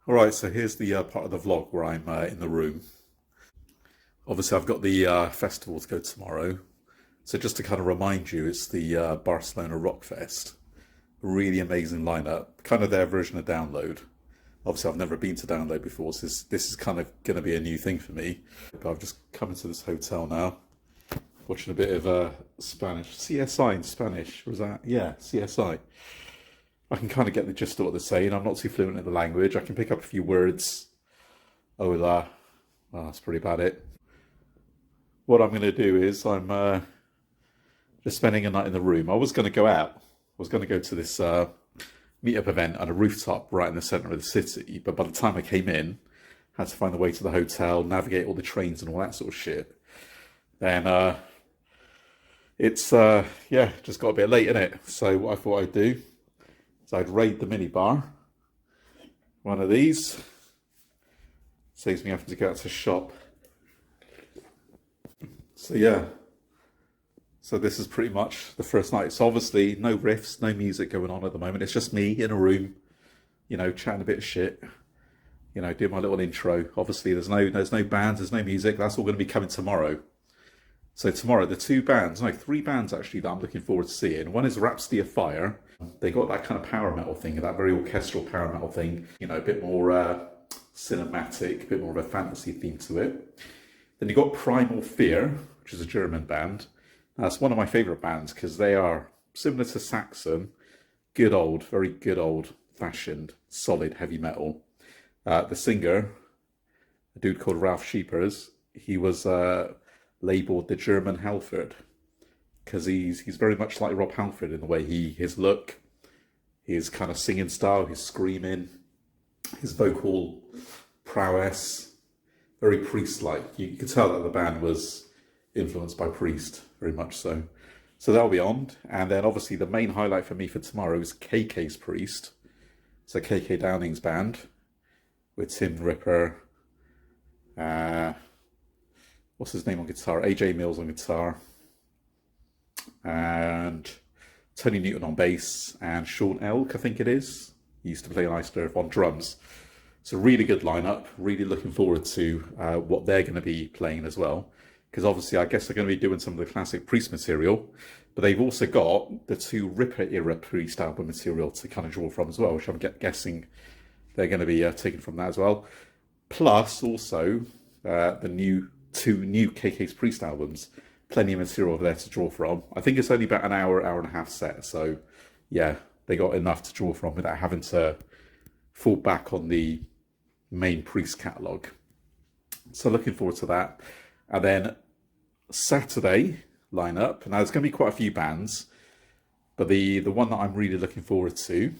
Alright, so here's the part of the vlog where I'm in the room. Obviously, I've got the festival to go tomorrow. So just to kind of remind you, it's the Barcelona Rock Fest. Really amazing lineup, kind of their version of Download. Obviously, I've never been to Download before, so this is kind of going to be a new thing for me. But I've just come into this hotel now, watching a bit of Spanish. CSI in Spanish, was that? Yeah, CSI. I can kind of get the gist of what they're saying. I'm not too fluent in the language. I can pick up a few words. Hola. Well, that's pretty about it. What I'm going to do is I'm just spending a night in the room. I was going to go out. I was going to go to this meetup event on a rooftop right in the centre of the city. But by the time I came in, I had to find the way to the hotel, navigate all the trains and all that sort of shit. Then it's, yeah, just got a bit late, innit? So what I thought I'd do is I'd raid the minibar. One of these. Saves me having to go out to shop. So yeah. So this is pretty much the first night. So obviously no riffs, no music going on at the moment. It's just me in a room, you know, chatting a bit of shit. You know, doing my little intro. Obviously there's no bands, there's no music. That's all going to be coming tomorrow. So tomorrow, the three bands actually that I'm looking forward to seeing. One is Rhapsody of Fire. They got that kind of power metal thing, that very orchestral power metal thing. You know, a bit more cinematic, a bit more of a fantasy theme to it. Then you got Primal Fear, which is a German band. That's one of my favourite bands because they are similar to Saxon, very good old fashioned, solid heavy metal. The singer, a dude called Ralph Sheepers, he was labelled the German Halford because he's very much like Rob Halford in the way his look, his kind of singing style, his screaming, his vocal prowess, very Priest-like. You could tell that the band was influenced by Priest, very much so. So that'll be on. And then obviously the main highlight for me for tomorrow is KK's Priest. So KK Downing's band with Tim Ripper, what's his name on guitar? AJ Mills on guitar, and Tony Newton on bass, and Sean Elk, I think it is. He used to play in Iceland on drums. So really good lineup. Really looking forward to what they're going to be playing as well. Because obviously I guess they're going to be doing some of the classic Priest material, but they've also got the two Ripper era Priest album material to kind of draw from as well, which I'm guessing they're going to be taking from that as well. Plus also the two new KK's Priest albums. Plenty of material there to draw from. I think it's only about an hour and a half set. So yeah, they got enough to draw from without having to fall back on the main Priest catalogue. So looking forward to that. And then Saturday lineup. Now there's going to be quite a few bands, but the one that I'm really looking forward to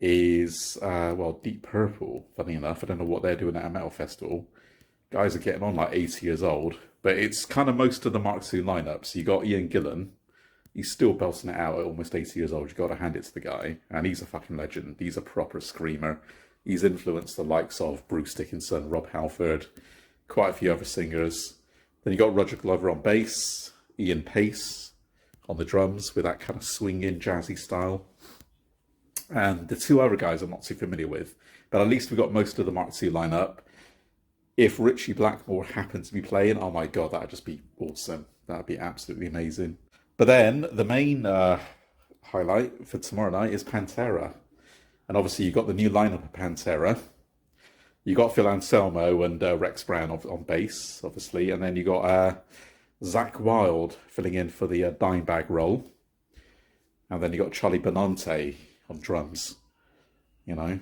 is well, Deep Purple. Funny enough, I don't know what they're doing at a metal festival. Guys are getting on like 80 years old, but it's kind of most of the Mark II lineup. So you got Ian Gillan. He's still belting it out at almost 80 years old. You got to hand it to the guy, and he's a fucking legend. He's a proper screamer. He's influenced the likes of Bruce Dickinson, Rob Halford, quite a few other singers. Then you got Roger Glover on bass, Ian Pace on the drums with that kind of swinging jazzy style. And the two other guys I'm not too familiar with, but at least we've got most of the Mark II lineup. If Richie Blackmore happened to be playing, oh my God, that'd just be awesome. That'd be absolutely amazing. But then the main highlight for tomorrow night is Pantera. And obviously you've got the new lineup of Pantera. You got Phil Anselmo and Rex Brown on bass, obviously, and then you got Zach Wilde filling in for the dime bag role, and then you got Charlie Benante on drums. You know,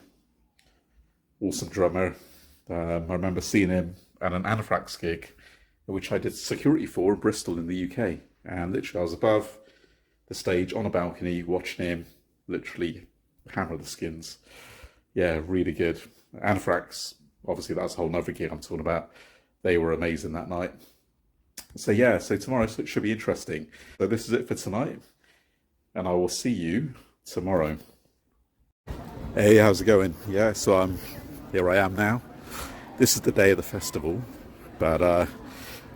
awesome drummer. I remember seeing him at an Anthrax gig, which I did security for in Bristol in the UK, and literally I was above the stage on a balcony watching him literally hammer the Skins. Yeah, really good. Anthrax, obviously that's a whole nother gig I'm talking about. They were amazing that night. So yeah, so tomorrow should be interesting. So this is it for tonight, and I will see you tomorrow. Hey, how's it going? Yeah, so here I am now. This is the day of the festival, but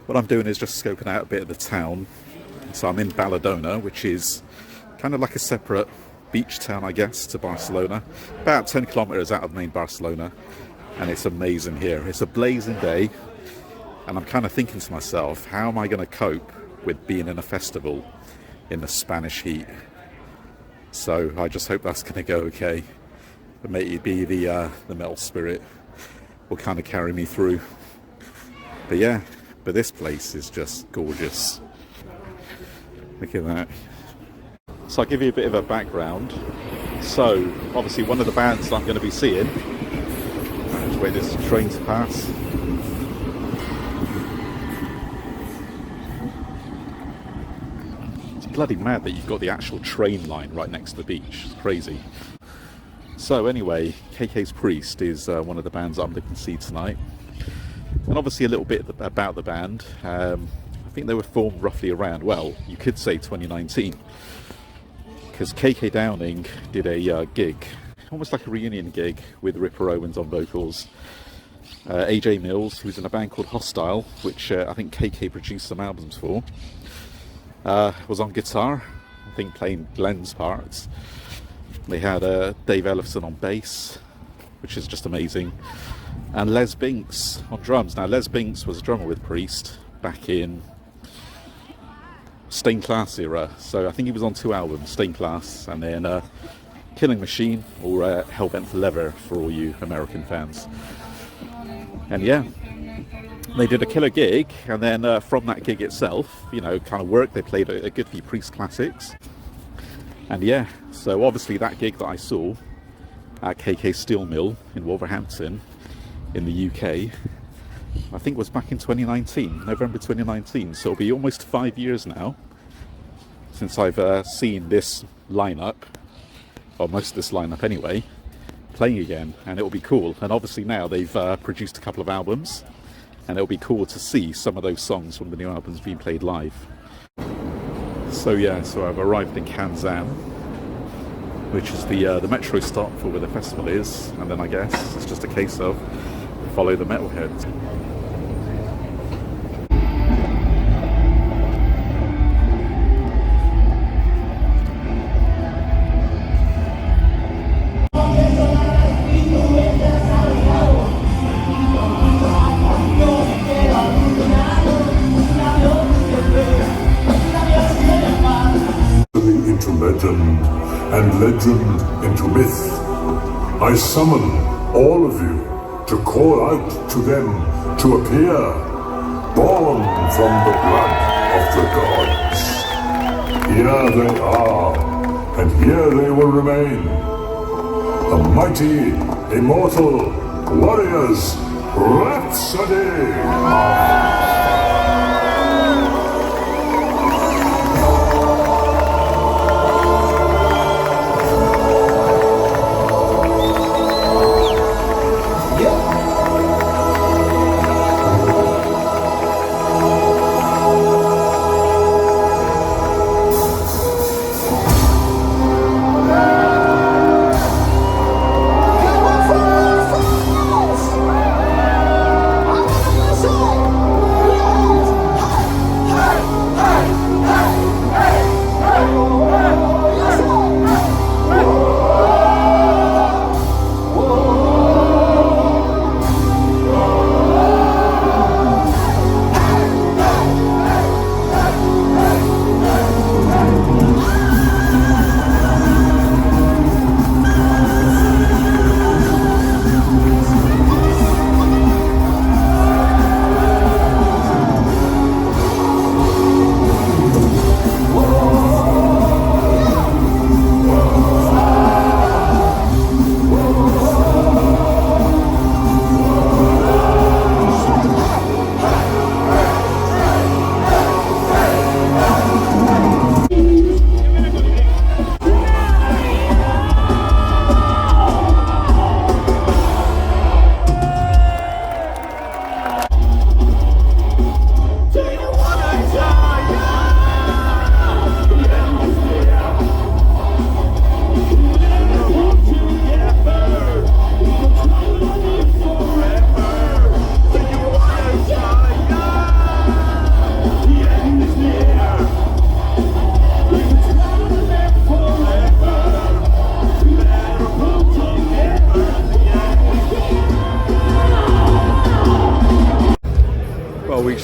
what I'm doing is just scoping out a bit of the town. So I'm in Balladona, which is kind of like a separate beach town, I guess, to Barcelona. About 10 kilometers out of main Barcelona. And it's amazing here. It's a blazing day. And I'm kind of thinking to myself, how am I going to cope with being in a festival in the Spanish heat? So I just hope that's going to go okay. But maybe the metal spirit will kind of carry me through. But yeah, but this place is just gorgeous. Look at that. So I'll give you a bit of a background. So obviously one of the bands that I'm going to be seeing, just wait this train to pass. It's bloody mad that you've got the actual train line right next to the beach. It's crazy. So anyway, KK's Priest is one of the bands I'm looking to see tonight. And obviously a little bit about the band. I think they were formed roughly around, well, you could say 2019. Because KK Downing did a gig, almost like a reunion gig, with Ripper Owens on vocals. AJ Mills, who's in a band called Hostile, which I think KK produced some albums for, was on guitar, I think playing Glenn's parts. They had Dave Ellefson on bass, which is just amazing, and Les Binks on drums. Now Les Binks was a drummer with Priest back in Stained Class era, so I think he was on 2 albums, Stained Class and then Killing Machine, or Hellbent for Leather for all you American fans. And yeah, they did a killer gig, and then from that gig itself, you know, kind of work, they played a good few Priest classics. And yeah, so obviously that gig that I saw at KK Steel Mill in Wolverhampton in the UK, I think was back in 2019, November 2019. So it'll be almost 5 years now since I've seen this lineup, or most of this lineup anyway, playing again, and it'll be cool. And obviously now they've produced a couple of albums, and it'll be cool to see some of those songs from the new albums being played live. So yeah, so I've arrived in Kansan, which is the metro stop for where the festival is, and then I guess it's just a case of follow the metalheads. Into legend, and legend into myth. I summon all of you to call out to them to appear, born from the blood of the gods. Here they are, and here they will remain. A mighty, immortal warriors' rhapsody.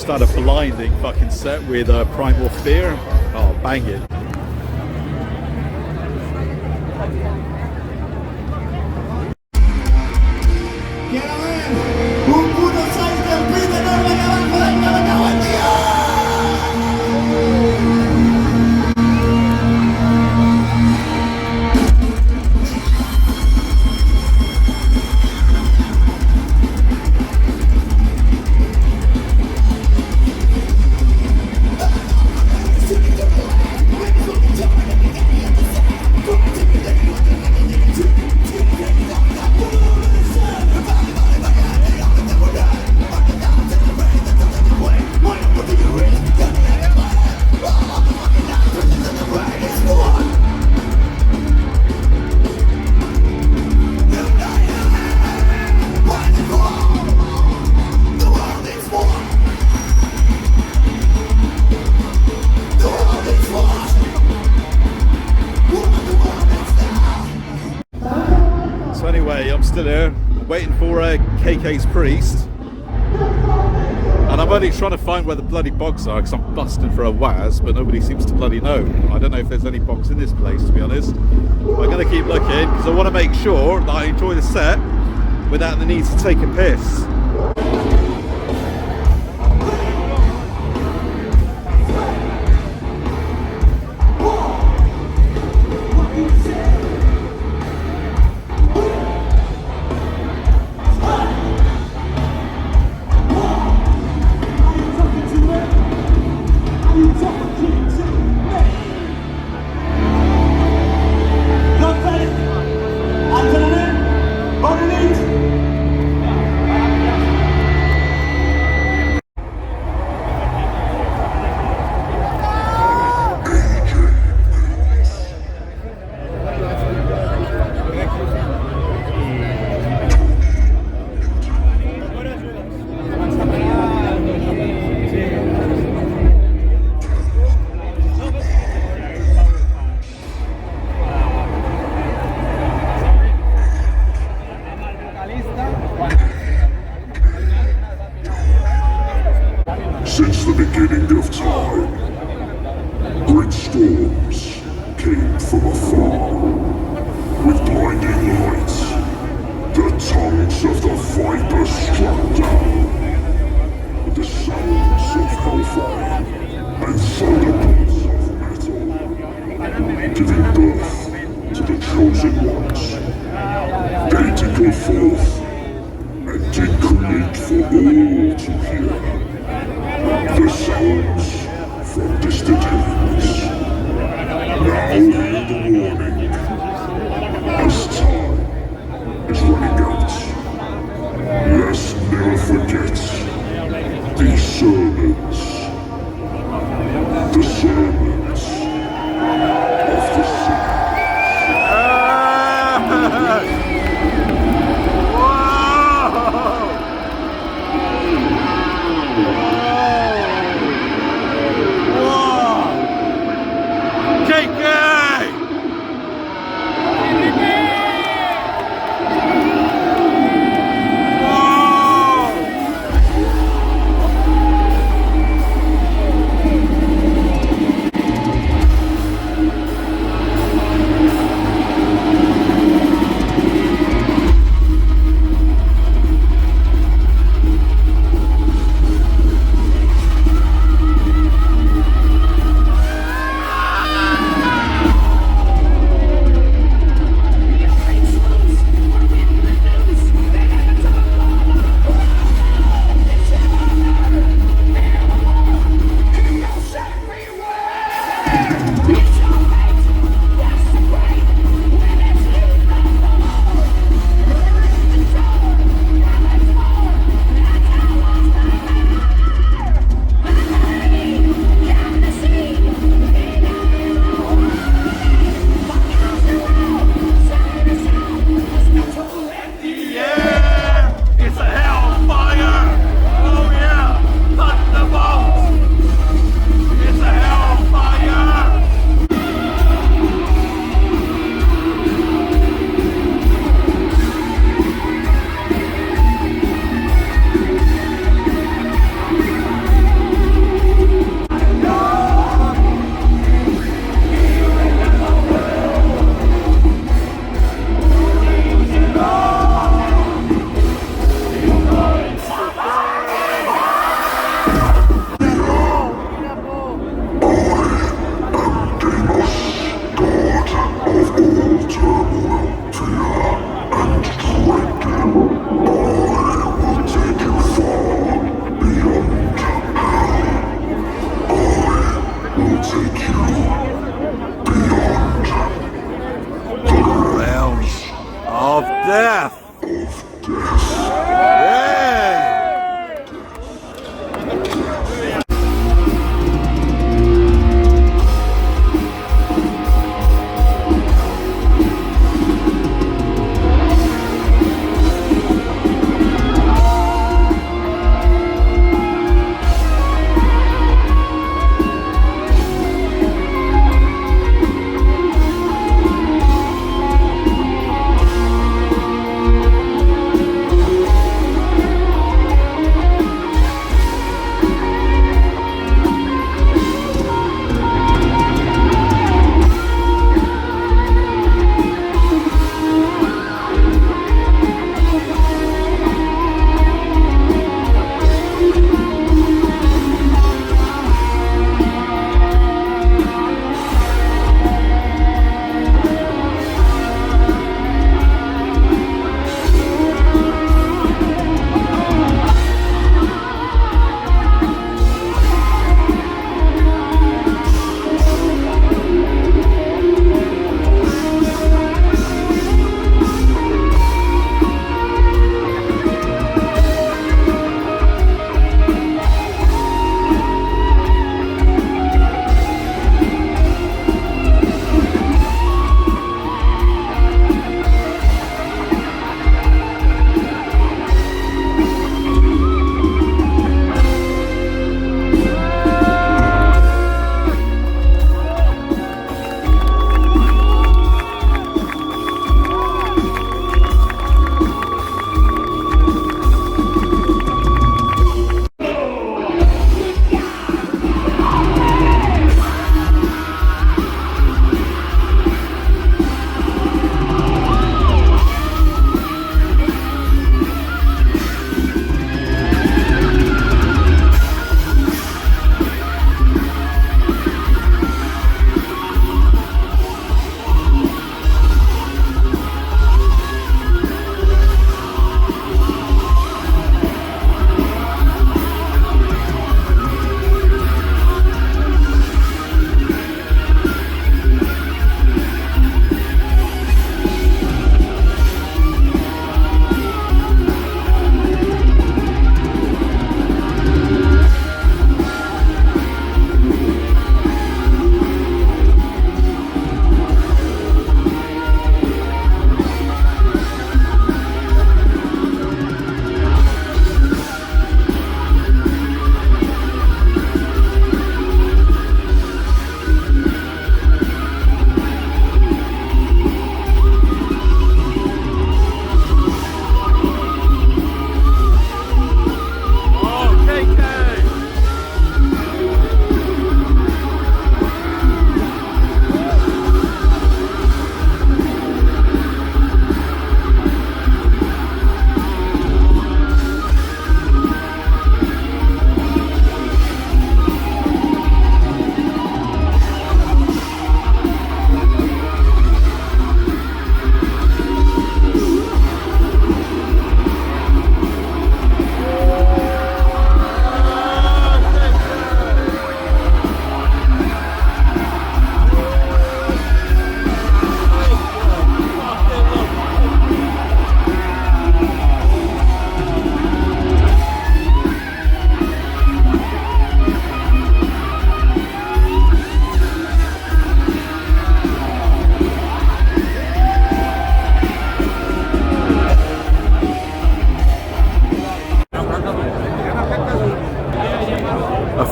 just had a blinding fucking set with Primal Fear. Oh, banging. I'm still here waiting for KK's priest, and I'm only trying to find where the bloody bogs are because I'm busting for a Waz, but nobody seems to bloody know. I don't know if there's any bogs in this place, to be honest. But I'm going to keep looking because I want to make sure that I enjoy the set without the need to take a piss. Since the beginning of time, great storms came from afar. With blinding lights, the tongues of the vipers struck down. With the sounds of hellfire and thunderbolts of metal, giving birth to the chosen ones. They did go forth and did create for all to hear. The sounds from distant heavens. Now hear the warning, as time is running out. Let's never forget these sermons. The sermons of the sea.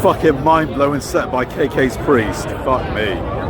fucking mind-blowing set by KK's Priest. Fuck me.